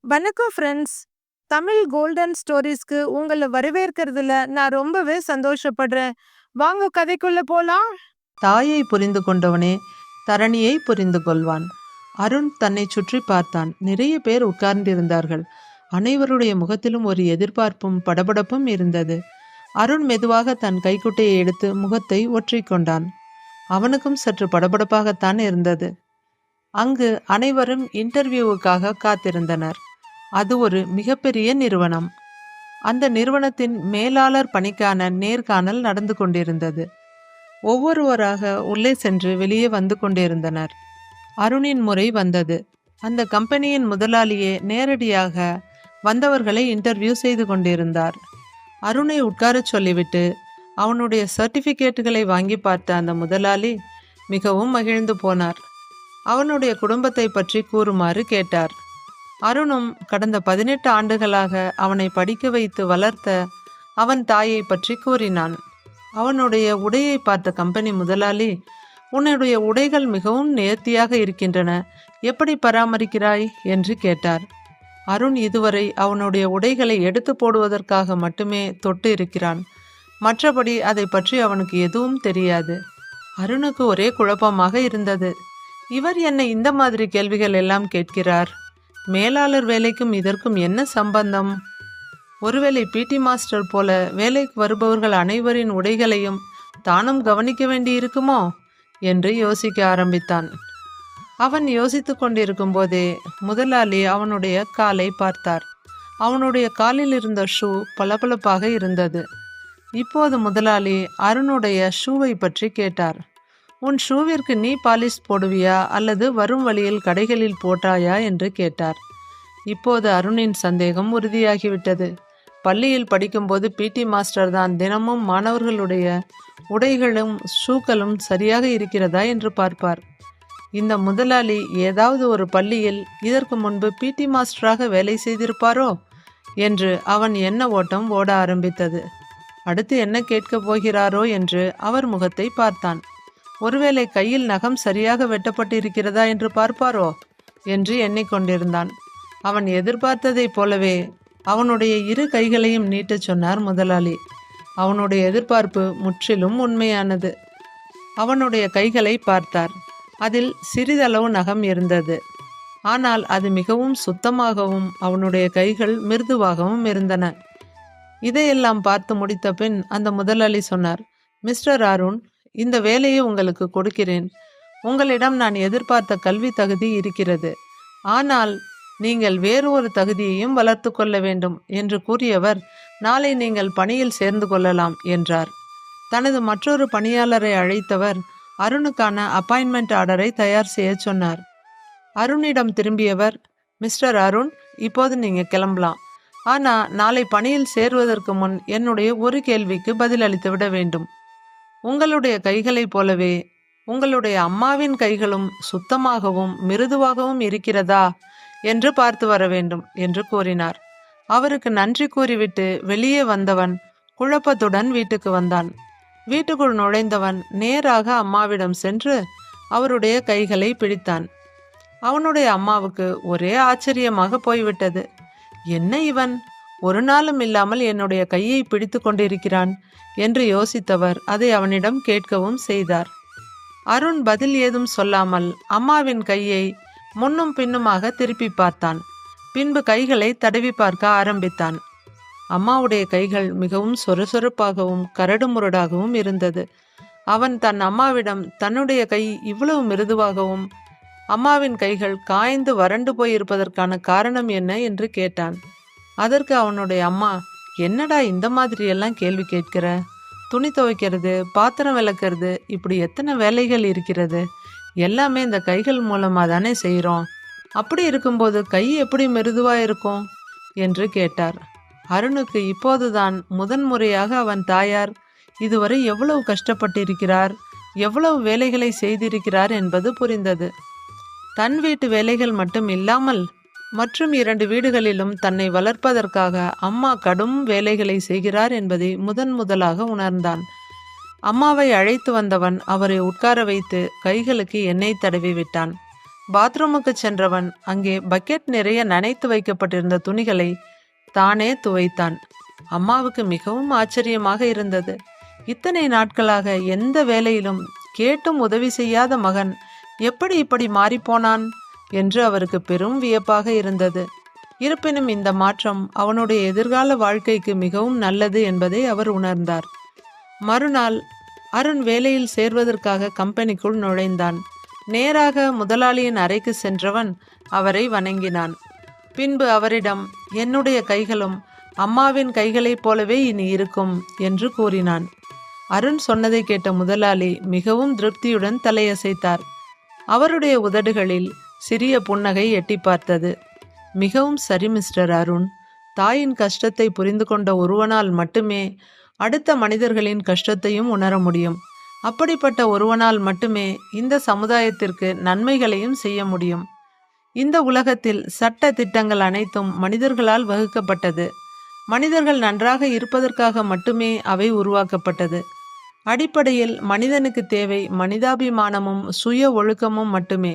வணக்கம் friends. Tamil golden ஸ்டோரீஸ்க்கு உங்கள வரவேற்கிறதுல நான் ரொம்பவே சந்தோஷப்படுறேன். வாங்க கதைக்குள்ள போலாம். தாயை புரிந்து கொண்டவனே தரணியை புரிந்து கொள்வான். அருண் தன்னை சுற்றி பார்த்தான். நிறைய பேர் உட்கார்ந்திருந்தார்கள். அனைவருடைய முகத்திலும் ஒரு எதிர்பார்ப்பும் படபடப்பும் இருந்தது. அருண் மெதுவாக தன் கைக்குட்டையை எடுத்து முகத்தை ஒற்றிக்கொண்டான். அவனுக்கும் சற்று படபடப்பாகத்தான் இருந்தது. அங்கு அனைவரும் இன்டர்வியூவுக்காக காத்திருந்தனர். அது ஒரு மிகப்பெரிய நிறுவனம். அந்த நிறுவனத்தின் மேலாளர் பணிக்கான நேர்காணல் நடந்து கொண்டிருந்தது. ஒவ்வொருவராக உள்ளே சென்று வெளியே வந்து கொண்டிருந்தனர். அருணின் முறை வந்தது. அந்த கம்பெனியின் முதலாளியே நேரடியாக வந்தவர்களை இன்டர்வியூ செய்து கொண்டிருந்தார். அருணை உட்காரச் சொல்லிவிட்டு அவனுடைய சர்டிஃபிகேட்டுகளை வாங்கி பார்த்த அந்த முதலாளி மிகவும் மகிழ்ந்து போனார். அவனுடைய குடும்பத்தை பற்றி கூறுமாறு கேட்டார். அருணும் கடந்த 18 ஆண்டுகளாக அவனை படிக்க வைத்து வளர்த்த அவன் தாயை பற்றி கூறினான். அவனுடைய உடையை பார்த்த கம்பெனி முதலாளி, உன்னுடைய உடைகள் மிகவும் நேர்த்தியாக இருக்கின்றன, எப்படி பராமரிக்கிறாய் என்று கேட்டார். அருண் இதுவரை அவனுடைய உடைகளை எடுத்து போடுவதற்காக மட்டுமே தொட்டு இருக்கிறான். மற்றபடி அதை பற்றி அவனுக்கு எதுவும் தெரியாது. அருணுக்கு ஒரே குழப்பமாக இருந்தது. இவர் என்னை இந்த மாதிரி கேள்விகள் எல்லாம் கேட்கிறார். மேலாளர் வேலைக்கும் இதற்கும் என்ன சம்பந்தம்? ஒருவேளை பிடி மாஸ்டர் போல வேலைக்கு வருபவர்கள் அனைவரின் உடைகளையும் தானும் கவனிக்க வேண்டி இருக்குமோ என்று யோசிக்க ஆரம்பித்தான். அவன் யோசித்து கொண்டிருக்கும் போதே முதலாளி அவனுடைய காலை பார்த்தார். அவனுடைய காலில் இருந்த ஷூ பளபளப்பாக இருந்தது. இப்போது முதலாளி அருணுடைய ஷூவை பற்றி கேட்டார். உன் ஷூவிற்கு நீ பாலிஷ் போடுவியா அல்லது வரும் வழியில் கடைகளில் போட்டாயா என்று கேட்டார். இப்போது அருணின் சந்தேகம் உறுதியாகிவிட்டது. பள்ளியில் படிக்கும்போது பிடி மாஸ்டர் தான் தினமும் மாணவர்களுடைய உடைகளும் ஷூக்களும் சரியாக இருக்கிறதா என்று பார்ப்பார். இந்த முதலாளி ஏதாவது ஒரு பள்ளியில் இதற்கு முன்பு பிடி மாஸ்டராக வேலை செய்திருப்பாரோ என்று அவன் எண்ண ஓட்டம் ஓட ஆரம்பித்தது. அடுத்து என்ன கேட்கப் போகிறாரோ என்று அவர் முகத்தை பார்த்தான். ஒருவேளை கையில் நகம் சரியாக வெட்டப்பட்டு இருக்கிறதா என்று பார்ப்பாரோ என்று எண்ணிக்கொண்டிருந்தான். அவன் எதிர்பார்த்ததைப் போலவே அவனுடைய இரு கைகளையும் நீட்டச் சொன்னார் முதலாளி. அவனுடைய எதிர்பார்ப்பு முற்றிலும் உண்மையானது. அவனுடைய கைகளை பார்த்தார். அதில் சிறிதளவு நகம் இருந்தது. ஆனால் அது மிகவும் சுத்தமாகவும் அவனுடைய கைகள் மிருதுவாகவும் இருந்தன. இதையெல்லாம் பார்த்து முடித்த பின் அந்த முதலாளி சொன்னார், மிஸ்டர் அருண், இந்த வேலையை உங்களுக்கு கொடுக்கிறேன். உங்களிடம் நான் எதிர்பார்த்த கல்வி தகுதி இருக்கிறது. ஆனால் நீங்கள் வேறு ஒரு தகுதியையும் வளர்த்து கொள்ள வேண்டும் என்று கூறியவர், நாளை நீங்கள் பணியில் சேர்ந்து கொள்ளலாம் என்றார். தனது மற்றொரு பணியாளரை அழைத்தவர் அருணுக்கான அப்பாயின்மெண்ட் ஆர்டரை தயார் செய்ய சொன்னார். அருணிடம் திரும்பியவர், மிஸ்டர் அருண், இப்போது நீங்கள் கிளம்பலாம். ஆனால் நாளை பணியில் சேருவதற்கு முன் என்னுடைய ஒரு கேள்விக்கு பதிலளித்து விட வேண்டும். உங்களுடைய கைகளைப் போலவே உங்களுடைய அம்மாவின் கைகளும் சுத்தமாகவும் மிருதுவாகவும் இருக்கிறதா என்று பார்த்து வர வேண்டும் என்று கூறினார். அவருக்கு நன்றி கூறிவிட்டு வெளியே வந்தவன் குழப்பத்துடன் வீட்டுக்கு வந்தான். வீட்டுக்குள் நுழைந்தவன் நேராக அம்மாவிடம் சென்று அவருடைய கைகளை பிடித்தான். அவனுடைய அம்மாவுக்கு ஒரே ஆச்சரியமாக போய்விட்டது. என்ன இவன் ஒரு நாளும் இல்லாமல் என்னுடைய கையை பிடித்து கொண்டிருக்கிறான் என்று யோசித்தவர் அதை அவனிடம் கேட்கவும் செய்தார். அருண் பதில் ஏதும் சொல்லாமல் அம்மாவின் கையை முன்னும் பின்னுமாக திருப்பி பார்த்தான். பின்பு கைகளை தடவி பார்க்க ஆரம்பித்தான். அம்மாவுடைய கைகள் மிகவும் சொரசொரப்பாகவும் கரடுமுரடாகவும் இருந்தது. அவன் தன் அம்மாவிடம் தன்னுடைய கை இவ்வளவு மிருதுவாகவும் அம்மாவின் கைகள் காய்ந்து வறண்டு போயிருப்பதற்கான காரணம் என்ன என்று கேட்டான். அதற்கு அவனுடைய அம்மா, என்னடா இந்த மாதிரி எல்லாம் கேள்வி கேட்கிற? துணி துவைக்கிறது, பாத்திரம் விளக்கிறது, இப்படி எத்தனை வேலைகள் இருக்கிறது. எல்லாமே இந்த கைகள் மூலமாக தானே செய்கிறோம். அப்படி இருக்கும்போது கை எப்படி மிருதுவாக இருக்கும் என்று கேட்டார். அருணுக்கு இப்போதுதான் முதன்முறையாக அவன் தாயார் இதுவரை எவ்வளவு கஷ்டப்பட்டிருக்கிறார், எவ்வளவு வேலைகளை செய்திருக்கிறார் என்பது புரிந்தது. தன் வீட்டு வேலைகள் மட்டும் இல்லாமல் மற்றும் 2 வீடுகளிலும் தன்னை வளர்ப்பதற்காக அம்மா கடும் வேலைகளை செய்கிறார் என்பதை முதலாக உணர்ந்தான். அம்மாவை அழைத்து வந்தவன் அவரை உட்கார வைத்து கைகளுக்கு எண்ணெய் தடவி விட்டான். பாத்ரூமுக்கு சென்றவன் அங்கே பக்கெட் நிறைய நனைத்து வைக்கப்பட்டிருந்த துணிகளை தானே துவைத்தான். அம்மாவுக்கு மிகவும் ஆச்சரியமாக இருந்தது. இத்தனை நாட்களாக எந்த வேலையிலும் கேட்டும் உதவி செய்யாத மகன் எப்படி இப்படி மாறிப்போனான் என்று அவருக்கு பெரும் வியப்பாக இருந்தது. இருப்பினும் இந்த மாற்றம் அவனுடைய எதிர்கால வாழ்க்கைக்கு மிகவும் நல்லது என்பதை அவர் உணர்ந்தார். மறுநாள் அருண் வேலையில் சேர்வதற்காக கம்பெனிக்குள் நுழைந்தான். நேராக முதலாளியின் அறைக்கு சென்றவன் அவரை வணங்கினான். பின்பு அவரிடம், என்னுடைய கைகளும் அம்மாவின் கைகளைப் போலவே இனி இருக்கும் என்று கூறினான். அருண் சொன்னதை கேட்ட முதலாளி மிகவும் திருப்தியுடன் தலையசைத்தார். அவருடைய உதடுகளில் சிறிய புன்னகை எட்டி பார்த்தது. மிகவும் சரி மிஸ்டர் அருண். தாயின் கஷ்டத்தை புரிந்து கொண்ட ஒருவனால் மட்டுமே அடுத்த மனிதர்களின் கஷ்டத்தையும் உணர முடியும். அப்படிப்பட்ட ஒருவனால் மட்டுமே இந்த சமுதாயத்திற்கு நன்மைகளையும் செய்ய முடியும். இந்த உலகத்தில் சட்ட திட்டங்கள் அனைத்தும் மனிதர்களால் வகுக்கப்பட்டது. மனிதர்கள் நன்றாக இருப்பதற்காக மட்டுமே அவை உருவாக்கப்பட்டது. அடிப்படையில் மனிதனுக்கு தேவை மனிதாபிமானமும் சுய ஒழுக்கமும் மட்டுமே.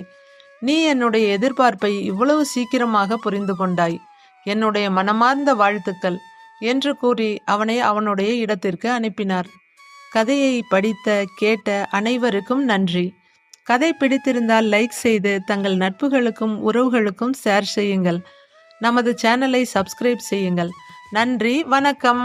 நீ என்னுடைய எதிர்பார்ப்பை இவ்வளவு சீக்கிரமாக புரிந்து கொண்டாய். என்னுடைய மனமார்ந்த வாழ்த்துக்கள் என்று கூறி அவனை அவனுடைய இடத்திற்கு அனுப்பினார். கதையை படித்த கேட்ட அனைவருக்கும் நன்றி. கதை பிடித்திருந்தால் லைக் செய்து தங்கள் நட்புகளுக்கும் உறவுகளுக்கும் ஷேர் செய்யுங்கள். நமது சேனலை சப்ஸ்கிரைப் செய்யுங்கள். நன்றி, வணக்கம்.